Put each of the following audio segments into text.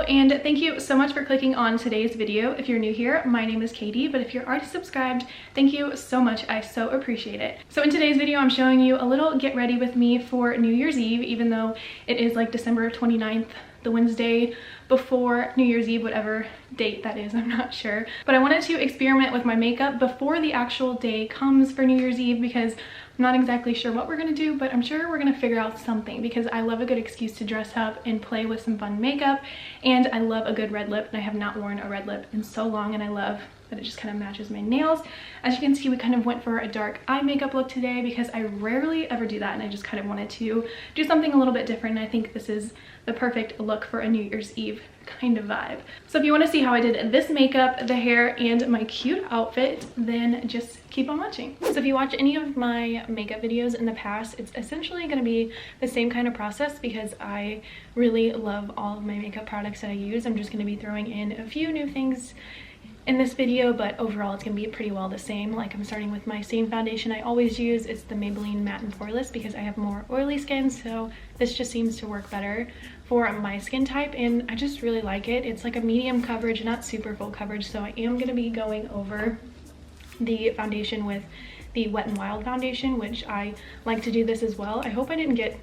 and thank you so much for clicking on today's video. If you're new here, my name is Katie, but if you're already subscribed, thank you so much. I so appreciate it. So in today's video, I'm showing you a little get ready with me for New Year's Eve, even though it is like December 29th, the Wednesday before New Year's Eve, whatever date that is, I'm not sure. But I wanted to experiment with my makeup before the actual day comes for New Year's Eve because I'm not exactly sure what we're gonna do, but I'm sure we're gonna figure out something because I love a good excuse to dress up and play with some fun makeup, and I love a good red lip, and I have not worn a red lip in so long, and I love that it just kind of matches my nails. As you can see, we kind of went for a dark eye makeup look today because I rarely ever do that, and I just kind of wanted to do something a little bit different, and I think this is the perfect look for a New Year's Eve kind of vibe. So if you want to see how I did this makeup, the hair, and my cute outfit, then just keep on watching. So if you watch any of my makeup videos in the past, it's essentially going to be the same kind of process because I really love all of my makeup products that I use. I'm just going to be throwing in a few new things in this video, but overall it's gonna be pretty well the same. Like, I'm starting with my same foundation I always use. It's the Maybelline Matte and Poreless because I have more oily skin, so this just seems to work better for my skin type, and I just really like it. It's like a medium coverage, not super full coverage, so I am gonna be going over the foundation with the Wet n Wild foundation, which I like to do this as well. I hope I didn't get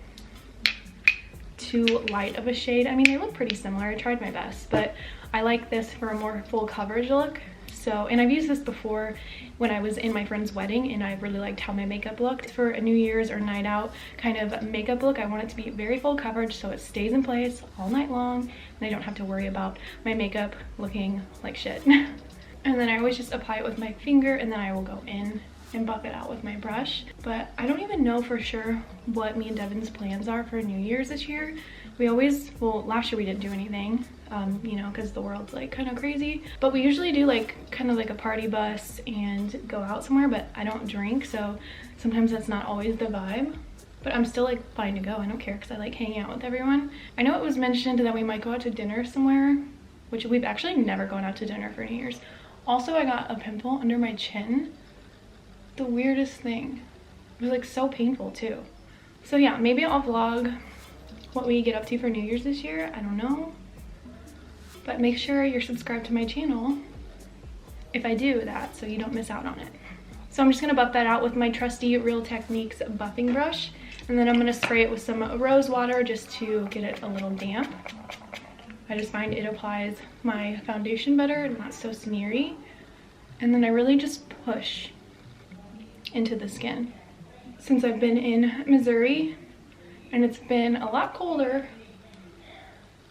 too light of a shade. I mean, they look pretty similar. I tried my best, but I like this for a more full coverage look. So, and I've used this before when I was in my friend's wedding, and I really liked how my makeup looked. For a New Year's or night out kind of makeup look, I want it to be very full coverage so it stays in place all night long, and I don't have to worry about my makeup looking like shit. And then I always just apply it with my finger, and then I will go in and buff it out with my brush. But I don't even know for sure what me and Devin's plans are for New Year's this year. We always, well, last year we didn't do anything, you know, because the world's like kind of crazy. But we usually do like kind of like a party bus and go out somewhere, but I don't drink, so sometimes that's not always the vibe. But I'm still like fine to go. I don't care because I like hanging out with everyone. I know it was mentioned that we might go out to dinner somewhere, which we've actually never gone out to dinner for New Year's. Also, I got a pimple under my chin. The weirdest thing. It was like so painful too. So yeah, maybe I'll vlog what we get up to for New Year's this year. I don't know, but make sure you're subscribed to my channel if I do that so you don't miss out on it. So I'm just gonna buff that out with my trusty Real Techniques buffing brush, and then I'm gonna spray it with some rose water just to get it a little damp. I just find it applies my foundation better and not so smeary, and then I really just push into the skin. Since I've been in Missouri and it's been a lot colder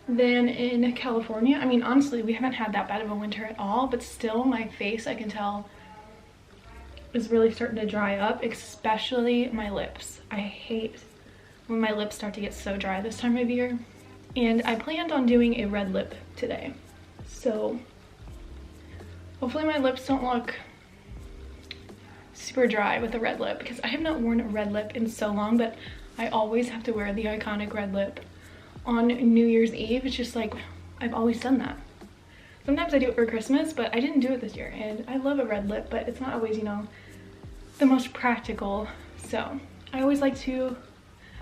than in California. I mean, honestly, we haven't had that bad of a winter at all, but still my face, I can tell, is really starting to dry up, especially my lips. I hate when my lips start to get so dry this time of year. And I planned on doing a red lip today, so hopefully my lips don't look super dry with a red lip because I have not worn a red lip in so long, but I always have to wear the iconic red lip on New Year's Eve. It's just like, I've always done that. Sometimes I do it for Christmas, but I didn't do it this year, and I love a red lip, but it's not always, you know, the most practical. So I always like to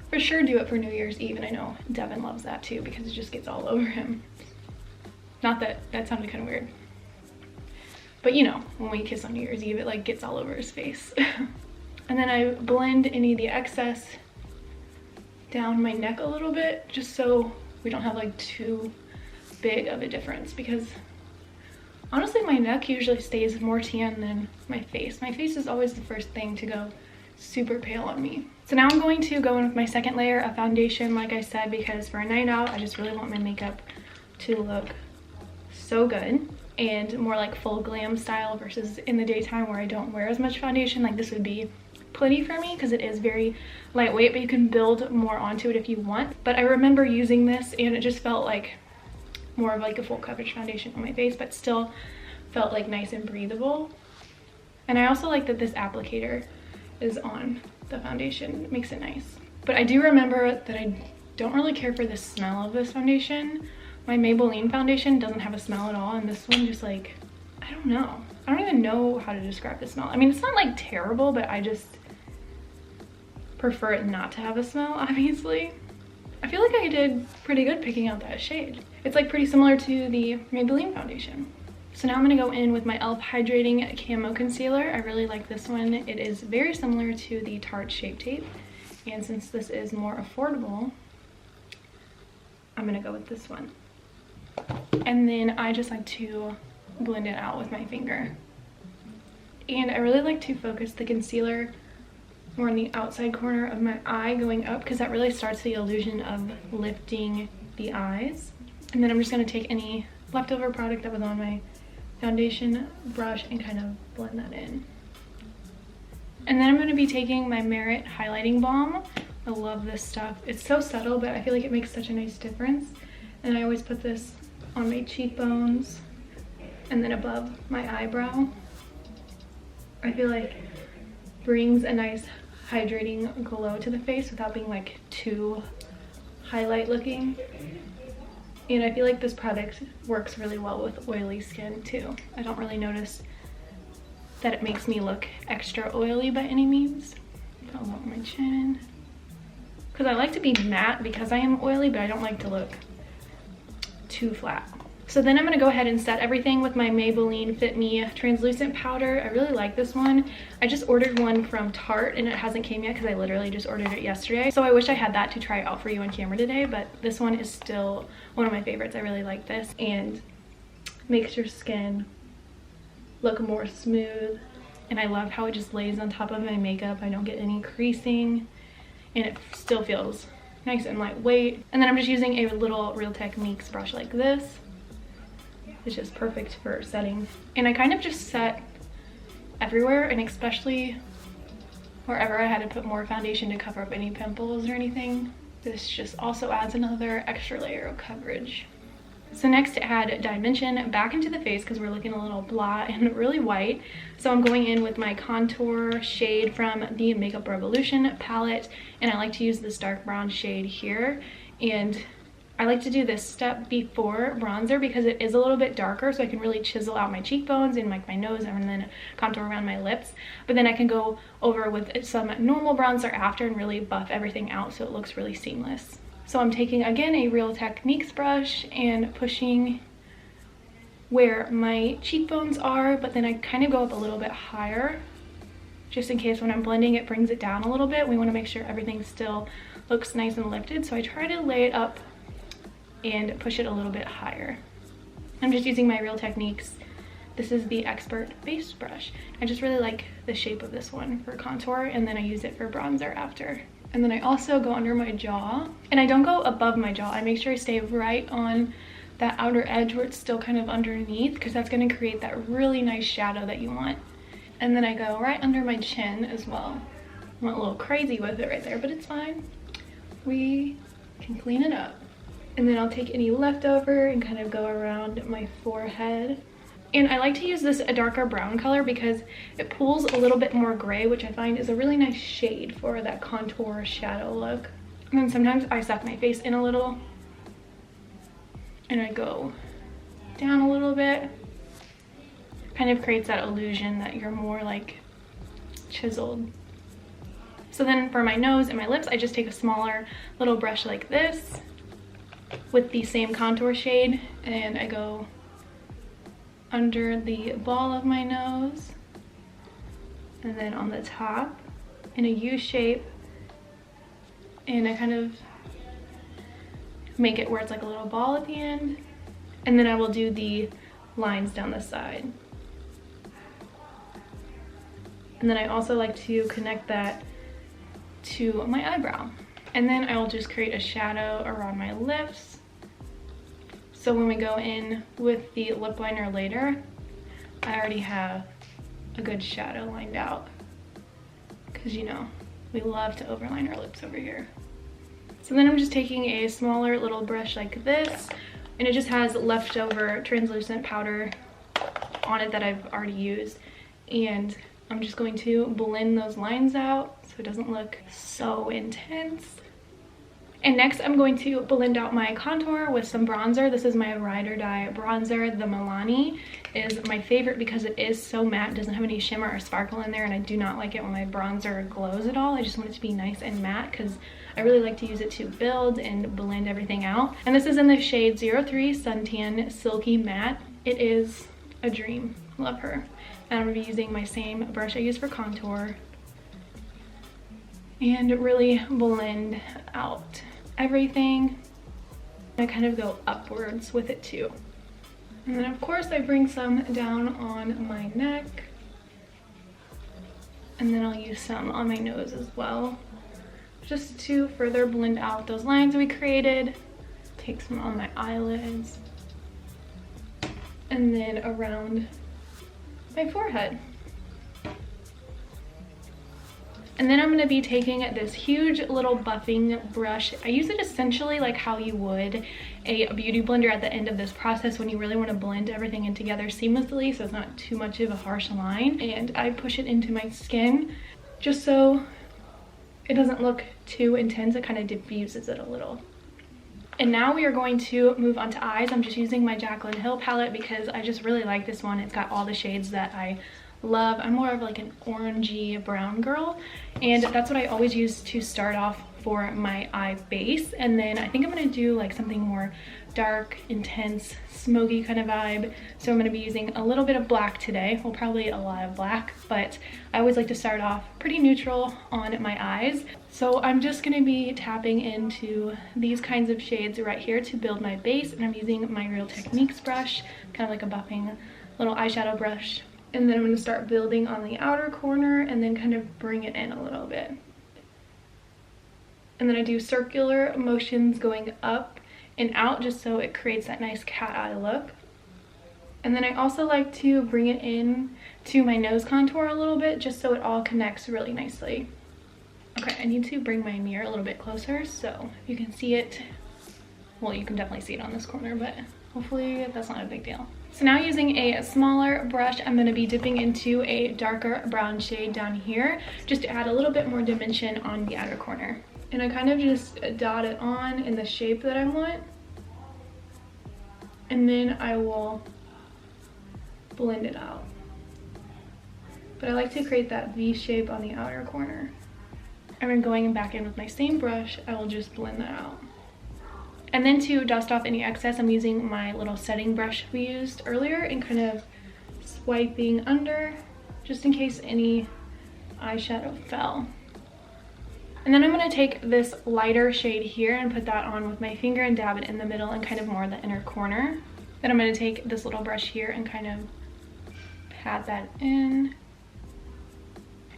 for sure do it for New Year's Eve, and I know Devin loves that too because it just gets all over him. Not that that sounded kind of weird, but you know, when we kiss on New Year's Eve, it like gets all over his face. And then I blend any of the excess down my neck a little bit, just so we don't have like too big of a difference, because honestly my neck usually stays more tan than my face. My face is always the first thing to go super pale on me. So now I'm going to go in with my second layer of foundation, like I said, because for a night out I just really want my makeup to look so good and more like full glam style versus in the daytime where I don't wear as much foundation. Like, this would be plenty for me because it is very lightweight, but you can build more onto it if you want. But I remember using this and it just felt like more of like a full coverage foundation on my face, but still felt like nice and breathable. And I also like that this applicator is on the foundation. It makes it nice. But I do remember that I don't really care for the smell of this foundation. My Maybelline foundation doesn't have a smell at all, and this one just like, I don't know. I don't even know how to describe the smell. I mean, it's not like terrible, but I just prefer it not to have a smell, obviously. I feel like I did pretty good picking out that shade. It's like pretty similar to the Maybelline foundation. So now I'm going to go in with my e.l.f. Hydrating Camo Concealer. I really like this one. It is very similar to the Tarte Shape Tape. And since this is more affordable, I'm going to go with this one. And then I just like to blend it out with my finger. And I really like to focus the concealer more on the outside corner of my eye going up, because that really starts the illusion of lifting the eyes. And then I'm just going to take any leftover product that was on my foundation brush and kind of blend that in. And then I'm going to be taking my Merit highlighting balm. I love this stuff. It's so subtle, but I feel like it makes such a nice difference. And I always put this on my cheekbones and then above my eyebrow. I feel like brings a nice hydrating glow to the face without being like too highlight looking. And I feel like this product works really well with oily skin too. I don't really notice that it makes me look extra oily by any means. Put a lot on my chin. Because I like to be matte because I am oily, but I don't like to look too flat. So then I'm going to go ahead and set everything with my Maybelline Fit Me translucent powder. I really like this one. I just ordered one from Tarte and it hasn't came yet because I literally just ordered it yesterday. So I wish I had that to try out for you on camera today, but this one is still one of my favorites. I really like this and makes your skin look more smooth. And I love how it just lays on top of my makeup. I don't get any creasing and it still feels nice and lightweight. And then I'm just using a little Real Techniques brush like this. It's just perfect for setting. And I kind of just set everywhere, and especially wherever I had to put more foundation to cover up any pimples or anything. This just also adds another extra layer of coverage. So next, to add dimension back into the face because we're looking a little blah and really white. So I'm going in with my contour shade from the Makeup Revolution palette, and I like to use this dark brown shade here. And I like to do this step before bronzer because it is a little bit darker, so I can really chisel out my cheekbones and like my nose and then contour around my lips. But then I can go over with some normal bronzer after and really buff everything out so it looks really seamless. So I'm taking, again, a Real Techniques brush and pushing where my cheekbones are, but then I kind of go up a little bit higher just in case when I'm blending it brings it down a little bit. We want to make sure everything still looks nice and lifted, so I try to lay it up and push it a little bit higher. I'm just using my Real Techniques. This is the Expert Base Brush. I just really like the shape of this one for contour, and then I use it for bronzer after. And then I also go under my jaw, and I don't go above my jaw. I make sure I stay right on that outer edge where it's still kind of underneath, because that's going to create that really nice shadow that you want. And then I go right under my chin as well. I went a little crazy with it right there, but it's fine. We can clean it up. And then I'll take any leftover and kind of go around my forehead. And I like to use this a darker brown color because it pulls a little bit more gray, which I find is a really nice shade for that contour shadow look. And then sometimes I suck my face in a little and I go down a little bit. Kind of creates that illusion that you're more like chiseled. So then for my nose and my lips, I just take a smaller little brush like this with the same contour shade, and I go under the ball of my nose and then on the top in a U shape, and I kind of make it where it's like a little ball at the end, and then I will do the lines down the side. And then I also like to connect that to my eyebrow. And then I will just create a shadow around my lips. So when we go in with the lip liner later, I already have a good shadow lined out. Because, you know, we love to overline our lips over here. So then I'm just taking a smaller little brush like this, and it just has leftover translucent powder on it that I've already used. And I'm just going to blend those lines out so it doesn't look so intense. And next I'm going to blend out my contour with some bronzer. This is my Ride or Die bronzer. The Milani is my favorite because it is so matte. It doesn't have any shimmer or sparkle in there, and I do not like it when my bronzer glows at all. I just want it to be nice and matte because I really like to use it to build and blend everything out. And this is in the shade 03 Suntan Silky Matte. It is a dream. Love her. And I'm going to be using my same brush I use for contour and really blend out everything. I kind of go upwards with it too. And then of course I bring some down on my neck, and then I'll use some on my nose as well, just to further blend out those lines we created. Take some on my eyelids and then around my forehead. And then I'm going to be taking this huge little buffing brush. I use it essentially like how you would a beauty blender at the end of this process when you really want to blend everything in together seamlessly so it's not too much of a harsh line. And I push it into my skin just so it doesn't look too intense. It kind of diffuses it a little. And now we are going to move on to eyes. I'm just using my Jaclyn Hill palette because I just really like this one. It's got all the shades that I love. I'm more of like an orangey brown girl, and that's what I always use to start off for my eye base. And then I think I'm going to do like something more dark, intense, smoky kind of vibe. So I'm going to be using a little bit of black today. Well, probably a lot of black, but I always like to start off pretty neutral on my eyes. So I'm just going to be tapping into these kinds of shades right here to build my base, and I'm using my Real Techniques brush, kind of like a buffing little eyeshadow brush. And then I'm going to start building on the outer corner and then kind of bring it in a little bit. And then I do circular motions going up and out just so it creates that nice cat eye look. And then I also like to bring it in to my nose contour a little bit just so it all connects really nicely. Okay, I need to bring my mirror a little bit closer so you can see it. Well, you can definitely see it on this corner, but hopefully that's not a big deal. So now using a smaller brush, I'm going to be dipping into a darker brown shade down here just to add a little bit more dimension on the outer corner. And I kind of just dot it on in the shape that I want. And then I will blend it out. But I like to create that V shape on the outer corner. And then going back in with my same brush, I will just blend that out. And then to dust off any excess, I'm using my little setting brush we used earlier and kind of swiping under just in case any eyeshadow fell. And then I'm going to take this lighter shade here and put that on with my finger and dab it in the middle and kind of more the inner corner. Then I'm going to take this little brush here and kind of pat that in.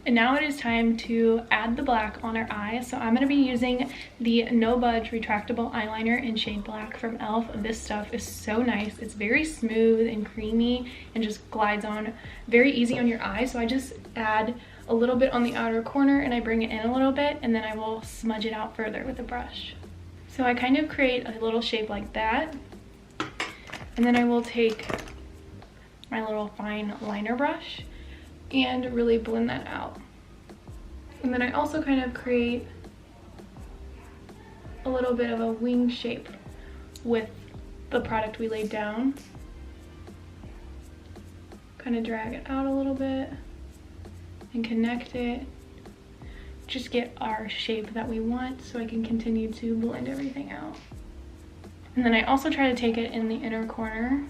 And now it is time to add the black on our eyes. So I'm going to be using the No Budge Retractable Eyeliner in shade Black from e.l.f. This stuff is so nice. It's very smooth and creamy and just glides on very easy on your eyes. So I just add a little bit on the outer corner and I bring it in a little bit, and then I will smudge it out further with a brush. So I kind of create a little shape like that. And then I will take my little fine liner brush and really blend that out. And then I also kind of create a little bit of a wing shape with the product we laid down. Kind of drag it out a little bit and connect it. Just get our shape that we want so I can continue to blend everything out. And then I also try to take it in the inner corner.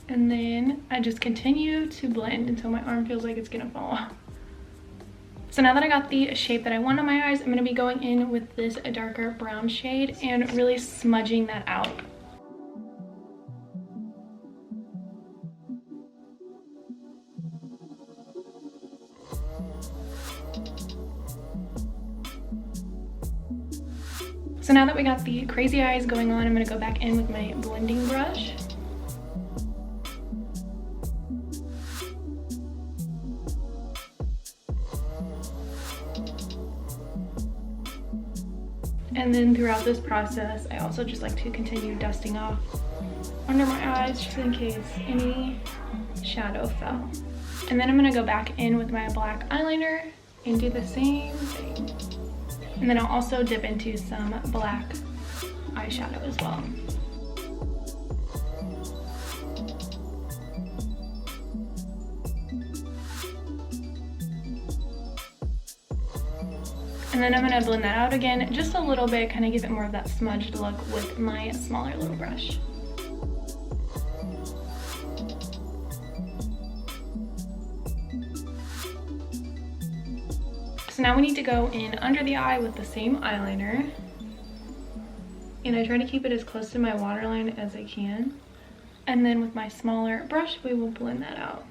And then I just continue to blend until my arm feels like it's gonna fall off. So now that I got the shape that I want on my eyes, I'm gonna be going in with this darker brown shade and really smudging that out. So now that we got the crazy eyes going on, I'm gonna go back in with my blending brush. And then throughout this process, I also just like to continue dusting off under my eyes just in case any shadow fell. And then I'm gonna go back in with my black eyeliner and do the same thing. And then I'll also dip into some black eyeshadow as well. And then I'm going to blend that out again just a little bit, kind of give it more of that smudged look with my smaller little brush. So now we need to go in under the eye with the same eyeliner. And I try to keep it as close to my waterline as I can. And then with my smaller brush, we will blend that out.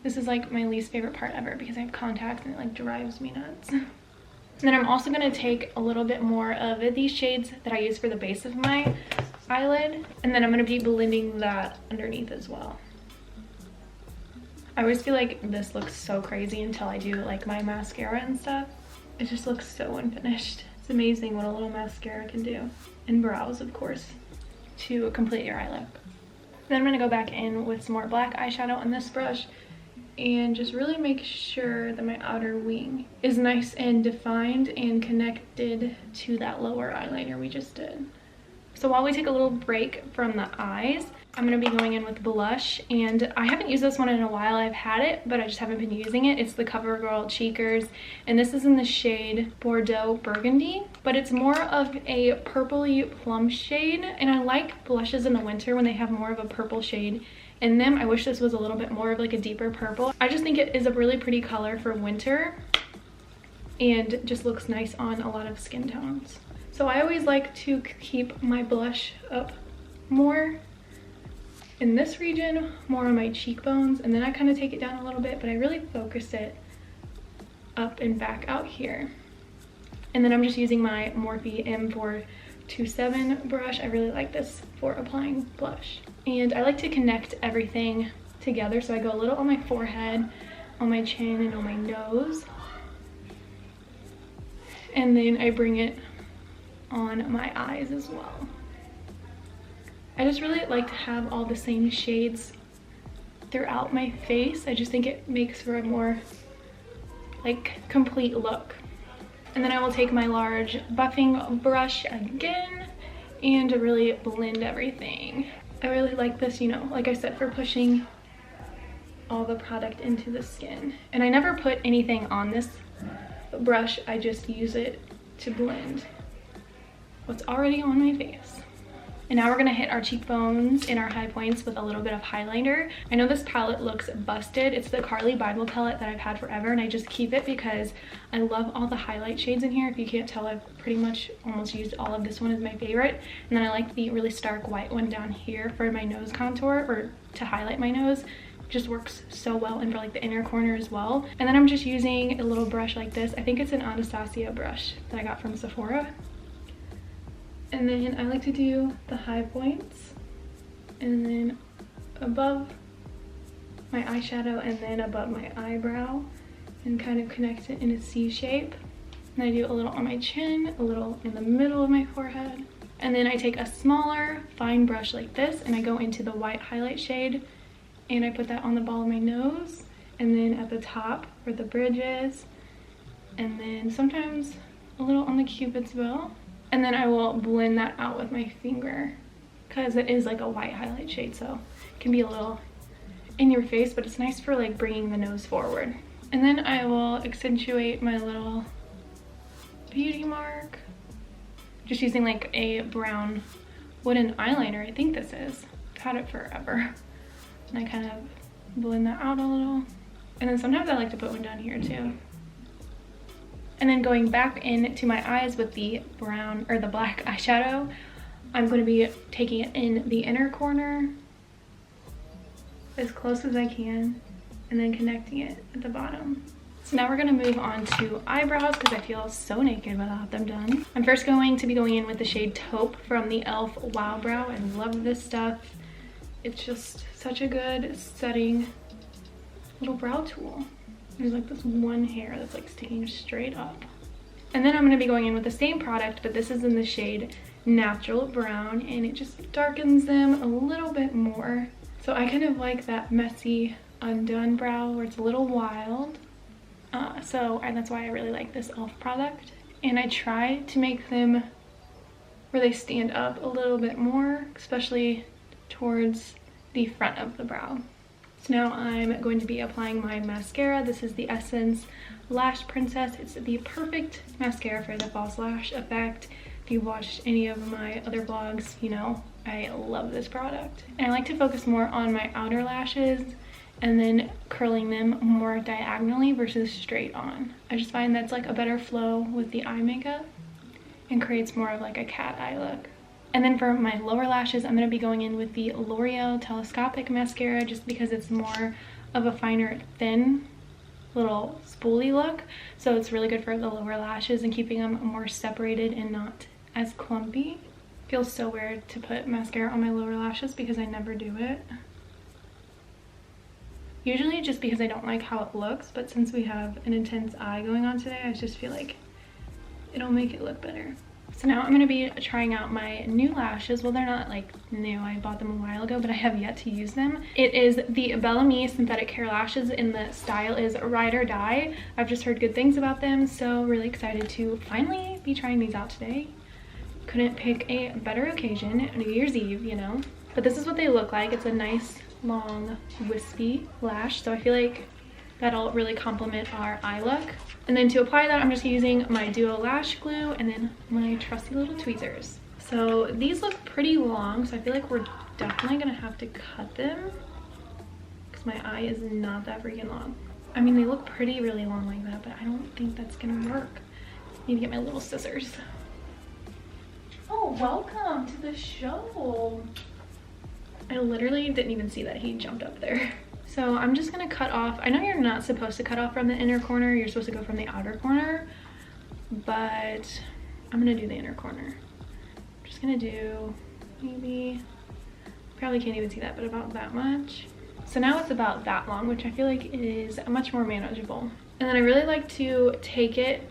This is like my least favorite part ever because I have contacts and it like drives me nuts. And then I'm also going to take a little bit more of these shades that I use for the base of my eyelid. And then I'm going to be blending that underneath as well. I always feel like this looks so crazy until I do like my mascara and stuff. It just looks so unfinished. It's amazing what a little mascara can do. And brows, of course, to complete your eye look. Then I'm going to go back in with some more black eyeshadow on this brush and just really make sure that my outer wing is nice and defined and connected to that lower eyeliner we just did. So while we take a little break from the eyes, I'm going to be going in with blush, and I haven't used this one in a while. I've had it, but I just haven't been using it. It's the CoverGirl Cheekers, and this is in the shade Bordeaux Burgundy, but it's more of a purpley plum shade, and I like blushes in the winter when they have more of a purple shade in them. I wish this was a little bit more of like a deeper purple. I just think it is a really pretty color for winter and just looks nice on a lot of skin tones. So I always like to keep my blush up more in this region, more on my cheekbones, and then I kind of take it down a little bit, but I really focus it up and back out here. And then I'm just using my Morphe M427 brush. I really like this for applying blush. And I like to connect everything together, so I go a little on my forehead, on my chin, and on my nose. And then I bring it on my eyes as well. I just really like to have all the same shades throughout my face. I just think it makes for a more like complete look. And then I will take my large buffing brush again and really blend everything. I really like this, you know, like I said, for pushing all the product into the skin. And I never put anything on this brush, I just use it to blend what's already on my face. And now we're gonna hit our cheekbones and our high points with a little bit of highlighter. I know this palette looks busted. It's the Carly Bible palette that I've had forever, and I just keep it because I love all the highlight shades in here. If you can't tell, I've pretty much almost used all of this one as my favorite. And then I like the really stark white one down here for my nose contour, or to highlight my nose. It just works so well, and for like the inner corner as well. And then I'm just using a little brush like this. I think it's an Anastasia brush that I got from Sephora. And then I like to do the high points, and then above my eyeshadow, and then above my eyebrow, and kind of connect it in a C shape. And I do a little on my chin, a little in the middle of my forehead. And then I take a smaller fine brush like this, and I go into the white highlight shade, and I put that on the ball of my nose, and then at the top where the bridge is, and then sometimes a little on the Cupid's bow. And then I will blend that out with my finger because it is like a white highlight shade, so it can be a little in your face, but it's nice for like bringing the nose forward. And then I will accentuate my little beauty mark, just using like a brown wooden eyeliner. I think this is. I've had it forever. And I kind of blend that out a little. And then sometimes I like to put one down here too. And then going back into my eyes with the brown or the black eyeshadow, I'm going to be taking it in the inner corner as close as I can, and then connecting it at the bottom. So now we're going to move on to eyebrows because I feel so naked without them done. I'm first going to be going in with the shade Taupe from the e.l.f. Wow Brow. I love this stuff. It's just such a good setting little brow tool. There's like this one hair that's like sticking straight up. And then I'm going to be going in with the same product, but this is in the shade Natural Brown, and it just darkens them a little bit more. So I kind of like that messy undone brow where it's a little wild. That's why I really like this e.l.f. product. and I try to make them where they stand up a little bit more, especially towards the front of the brow. So now I'm going to be applying my mascara. This is the Essence Lash Princess. It's the perfect mascara for the false lash effect. If you've watched any of my other vlogs, you know I love this product. And I like to focus more on my outer lashes and then curling them more diagonally versus straight on. I just find that's like a better flow with the eye makeup and creates more of like a cat eye look. And then for my lower lashes, I'm going to be going in with the L'Oreal Telescopic Mascara just because it's more of a finer, thin little spoolie look. So it's really good for the lower lashes and keeping them more separated and not as clumpy. Feels so weird to put mascara on my lower lashes because I never do it. Usually just because I don't like how it looks, but since we have an intense eye going on today, I just feel like it'll make it look better. So now I'm going to be trying out my new lashes. Well, they're not like new, I bought them a while ago, but I have yet to use them. It is the 𝙊𝙃𝙃𝙀𝙀 synthetic hair lashes and the style is Ride or Die. I've just heard good things about them, so really excited to finally be trying these out today. Couldn't pick a better occasion, New Year's Eve, you know. But this is what they look like. It's a nice long wispy lash, so I feel like that'll really complement our eye look. And then to apply that, I'm just using my Duo Lash Glue and then my trusty little tweezers. So these look pretty long, so I feel like we're definitely gonna have to cut them because my eye is not that freaking long. I mean, they look pretty really long like that, but I don't think that's gonna work. Need to get my little scissors. Oh, welcome to the show. I literally didn't even see that he jumped up there. So I'm just gonna cut off. I know you're not supposed to cut off from the inner corner. You're supposed to go from the outer corner, but I'm gonna do the inner corner. I'm just gonna do maybe, probably can't even see that, but about that much. So now it's about that long, which I feel like is much more manageable. And then I really like to take it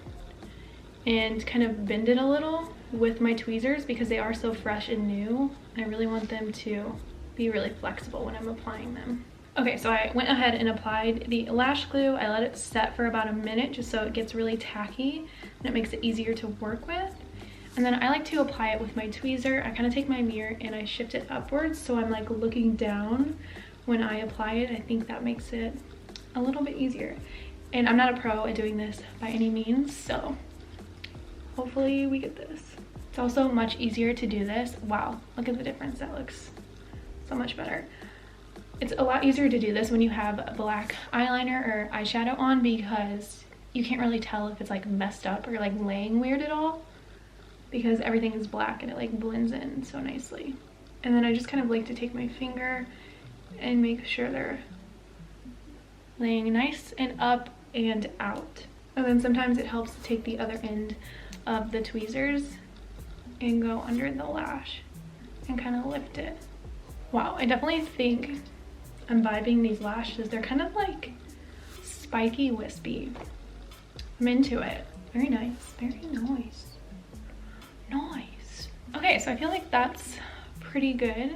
and kind of bend it a little with my tweezers because they are so fresh and new. I really want them to be really flexible when I'm applying them. Okay, so I went ahead and applied the lash glue. I let it set for about a minute just so it gets really tacky and it makes it easier to work with. And then I like to apply it with my tweezer. I kind of take my mirror and I shift it upwards so I'm like looking down when I apply it. I think that makes it a little bit easier. And I'm not a pro at doing this by any means, so hopefully we get this. It's also much easier to do this. Wow, look at the difference. That looks so much better. It's a lot easier to do this when you have black eyeliner or eyeshadow on because you can't really tell if it's like messed up or like laying weird at all because everything is black and it like blends in so nicely. And then I just kind of like to take my finger and make sure they're laying nice and up and out. And then sometimes it helps to take the other end of the tweezers and go under the lash and kind of lift it. Wow, I definitely think I'm vibing these lashes. They're kind of like spiky wispy. I'm into it. Very nice, very nice. Nice. Okay, so I feel like that's pretty good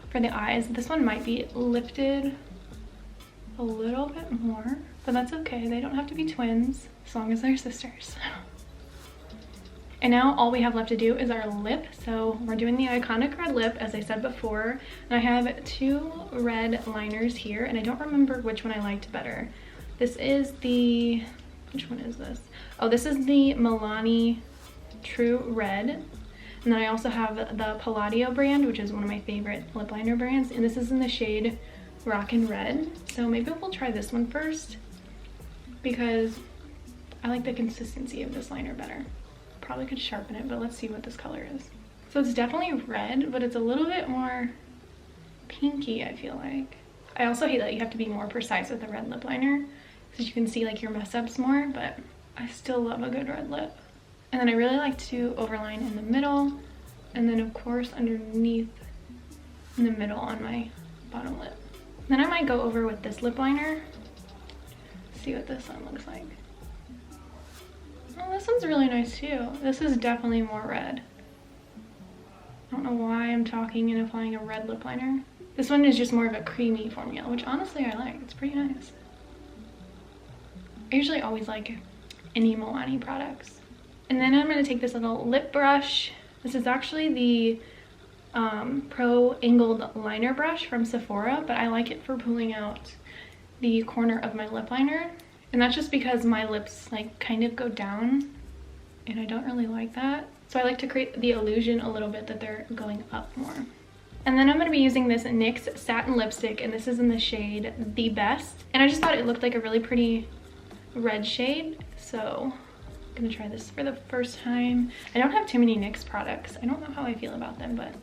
for the eyes. This one might be lifted a little bit more, but that's okay. They don't have to be twins as long as they're sisters. And now all we have left to do is our lip. So we're doing the iconic red lip, as I said before. And I have two red liners here, and I don't remember which one I liked better. This is the, which one is this? Oh, this is the Milani True Red. And then I also have the Palladio brand, which is one of my favorite lip liner brands. And this is in the shade Rockin' Red. So maybe we'll try this one first because I like the consistency of this liner better. Probably could sharpen it, but let's see what this color is. So it's definitely red, but it's a little bit more pinky, I feel like. I also hate that you have to be more precise with the red lip liner because you can see like your mess ups more, but I still love a good red lip. And then I really like to overline in the middle, and then of course underneath in the middle on my bottom lip. Then I might go over with this lip liner, see what this one looks like. Oh, this one's really nice too. This is definitely more red. I don't know why I'm talking and applying a red lip liner. This one is just more of a creamy formula, which honestly I like. It's pretty nice. I usually always like any Milani products. And then I'm going to take this little lip brush. This is actually the Pro Angled Liner Brush from Sephora, but I like it for pulling out the corner of my lip liner. And that's just because my lips like kind of go down and I don't really like that. So I like to create the illusion a little bit that they're going up more. And then I'm going to be using this NYX Satin Lipstick, and this is in the shade The Best. And I just thought it looked like a really pretty red shade, so I'm going to try this for the first time. I don't have too many NYX products. I don't know how I feel about them, but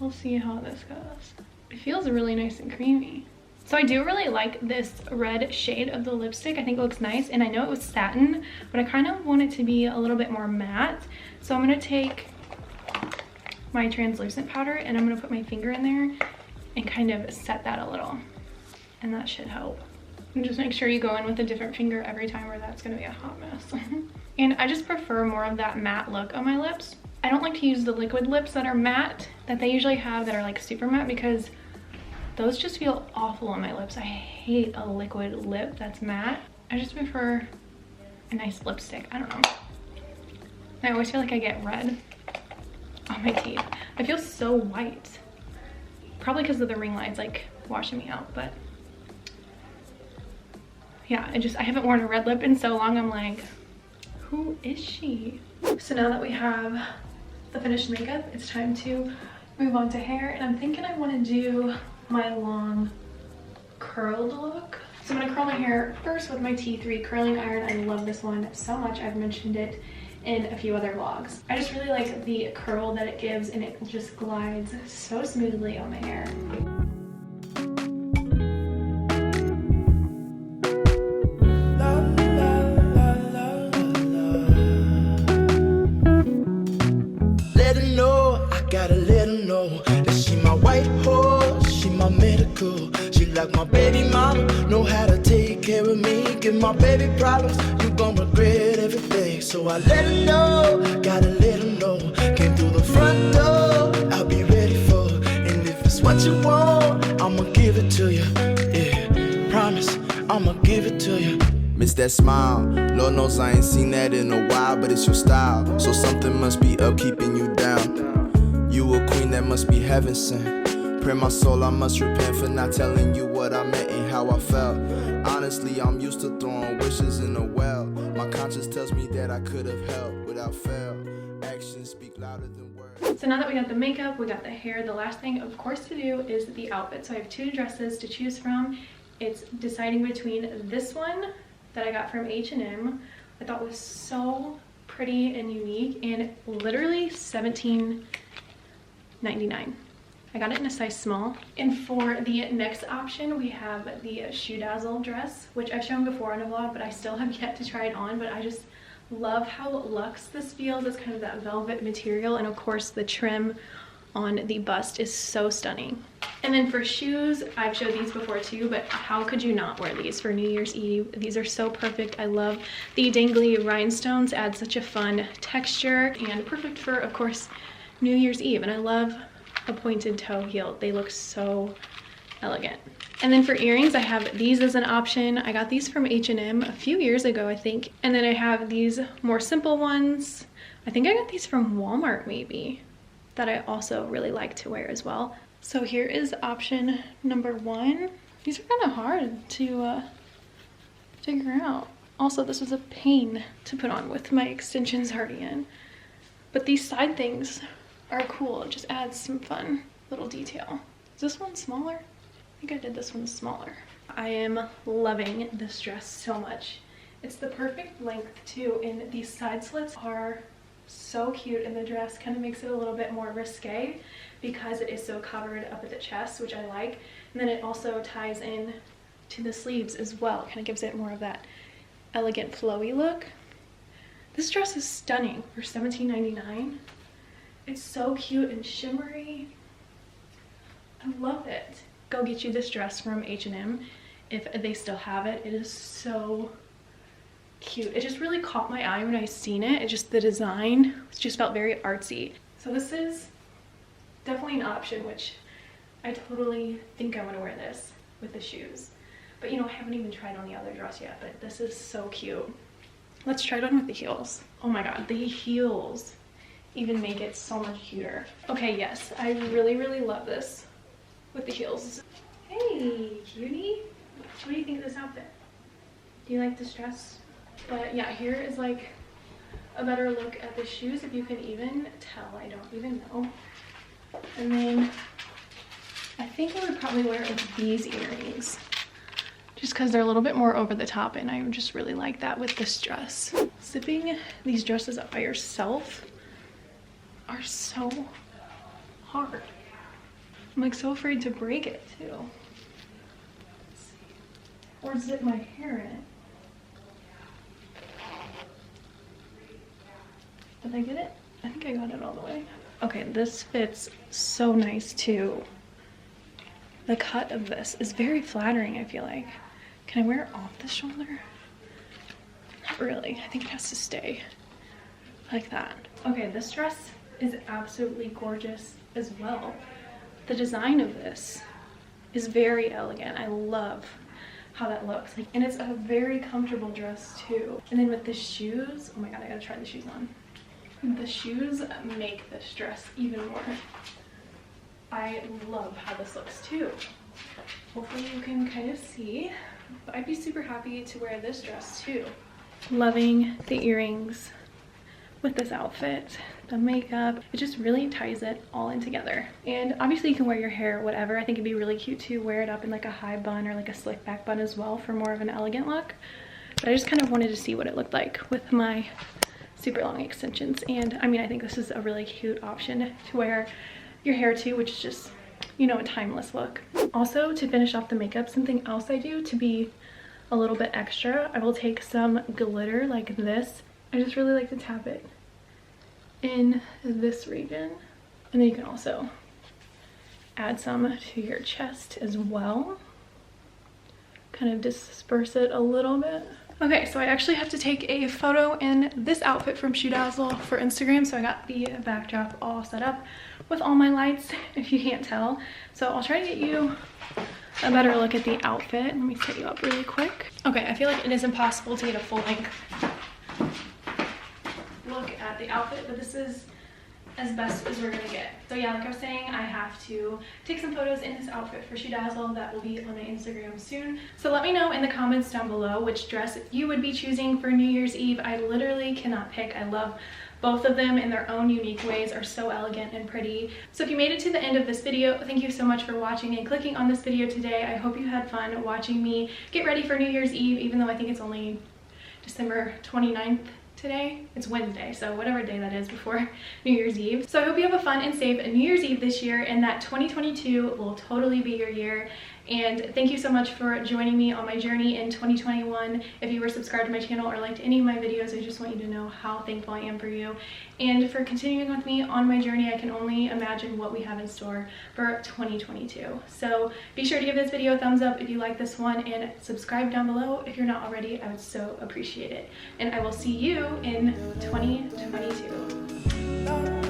we'll see how this goes. It feels really nice and creamy. So I do really like this red shade of the lipstick. I think it looks nice, and I know it was satin, but I kind of want it to be a little bit more matte. So I'm going to take my translucent powder and I'm going to put my finger in there and kind of set that a little, and that should help. And just make sure you go in with a different finger every time, or that's going to be a hot mess. And I just prefer more of that matte look on my lips. I don't like to use the liquid lips that are matte that they usually have that are like super matte, because those just feel awful on my lips. I hate a liquid lip that's matte. I just prefer a nice lipstick. I don't know. I always feel like I get red on my teeth. I feel so white. Probably because of the ring lights like washing me out, but yeah, I haven't worn a red lip in so long. I'm like, who is she? So now that we have the finished makeup, it's time to move on to hair, and I'm thinking I want to do my long curled look. So I'm going to curl my hair first with my T3 curling iron. I love this one so much. I've mentioned it in a few other vlogs. I just really like the curl that it gives, and it just glides so smoothly on my hair. Let her know, I gotta let her know that she my white horse, she my medical. She like my baby mama, know how to take care of me. Give my baby problems, you gon' regret everything. So I let her know, gotta let her know. Came through the front door, I'll be ready for her. And if it's what you want, I'ma give it to you. Yeah, promise, I'ma give it to you. Miss that smile, Lord knows I ain't seen that in a while, but it's your style. So something must be up keeping you down. You a queen that must be heaven sent. Pray my soul, I must repent for not telling you what I meant and how I felt. Honestly, I'm used to throwing wishes in a well. My conscience tells me that I could have helped without fail. Actions speak louder than words. So now that we got the makeup, we got the hair, the last thing of course to do is the outfit. So I have two dresses to choose from. It's deciding between this one that I got from H&M. I thought was so pretty and unique, and literally $17.99. I got it in a size small. And for the next option, we have the Shoedazzle Dress, which I've shown before on a vlog, but I still have yet to try it on. But I just love how luxe this feels. It's kind of that velvet material, and of course the trim on the bust is so stunning. And then for shoes, I've showed these before too, but how could you not wear these for New Year's Eve? These are so perfect. I love the dangly rhinestones, add such a fun texture, and perfect for, of course, New Year's Eve. And I love a pointed toe heel. They look so elegant. And then for earrings, I have these as an option. I got these from H&M a few years ago, I think. And then I have these more simple ones. I think I got these from Walmart maybe, that I also really like to wear as well. So here is option number one. These are kind of hard to figure out. Also, this was a pain to put on with my extensions already in. But these side things are cool. It just adds some fun little detail. Is this one smaller? I think I did this one smaller. I am loving this dress so much. It's the perfect length too, and these side slits are so cute, and the dress kind of makes it a little bit more risque because it is so covered up at the chest, which I like. And then it also ties in to the sleeves as well. Kind of gives it more of that elegant flowy look. This dress is stunning for $17.99. It's so cute and shimmery. I love it. Go get you this dress from H&M if they still have it. It is so cute. It just really caught my eye when I seen it. It just, the design just felt very artsy. So this is definitely an option, which I totally think I want to wear this with the shoes. But you know, I haven't even tried on the other dress yet, but this is so cute. Let's try it on with the heels. Oh my god, the heels even make it so much cuter. Okay, yes, I really, really love this with the heels. Hey, cutie. What do you think of this outfit? Do you like this dress? But yeah, here is like a better look at the shoes, if you can even tell. I don't even know. And then I think I would probably wear it with these earrings, just because they're a little bit more over the top, and I just really like that with this dress. Zipping these dresses up by yourself are so hard. I'm like so afraid to break it too. Or zip my hair in it. Did I get it? I think I got it all the way. Okay, this fits so nice too. The cut of this is very flattering, I feel like. Can I wear it off the shoulder? Not really. I think it has to stay like that. Okay, this dress is absolutely gorgeous as well. The design of this is very elegant. I love how that looks. Like, and it's a very comfortable dress too. And then with the shoes, oh my god, I gotta try the shoes on. The shoes make this dress even more. I love how this looks too. Hopefully you can kind of see, but I'd be super happy to wear this dress too. Loving the earrings with this outfit, the makeup, it just really ties it all in together. And obviously you can wear your hair whatever. I think it'd be really cute to wear it up in like a high bun or like a slick back bun as well for more of an elegant look. But I just kind of wanted to see what it looked like with my super long extensions. And I mean, I think this is a really cute option to wear your hair to, which is just, you know, a timeless look. Also, to finish off the makeup, something else I do to be a little bit extra, I will take some glitter like this. I just really like to tap it in this region. And then you can also add some to your chest as well. Kind of disperse it a little bit. Okay, so I actually have to take a photo in this outfit from Shoedazzle for Instagram. So I got the backdrop all set up with all my lights, if you can't tell. So I'll try to get you a better look at the outfit. Let me set you up really quick. Okay, I feel like it is impossible to get a full length look at the outfit, but this is as best as we're gonna get. So yeah, like I was saying, I have to take some photos in this outfit for Shoedazzle that will be on my Instagram soon. So let me know in the comments down below which dress you would be choosing for New Year's Eve. I literally cannot pick. I love both of them in their own unique ways, are so elegant and pretty. So if you made it to the end of this video, thank you so much for watching and clicking on this video today. I hope you had fun watching me get ready for New Year's Eve, even though I think it's only December 29th. Today. It's Wednesday, so whatever day that is before New Year's Eve. So I hope you have a fun and safe New Year's Eve this year, and that 2022 will totally be your year. And thank you so much for joining me on my journey in 2021. If you were subscribed to my channel or liked any of my videos, I just want you to know how thankful I am for you and for continuing with me on my journey. I can only imagine what we have in store for 2022. So be sure to give this video a thumbs up if you like this one, and subscribe down below if you're not already. I would so appreciate it. And I will see you in 2022.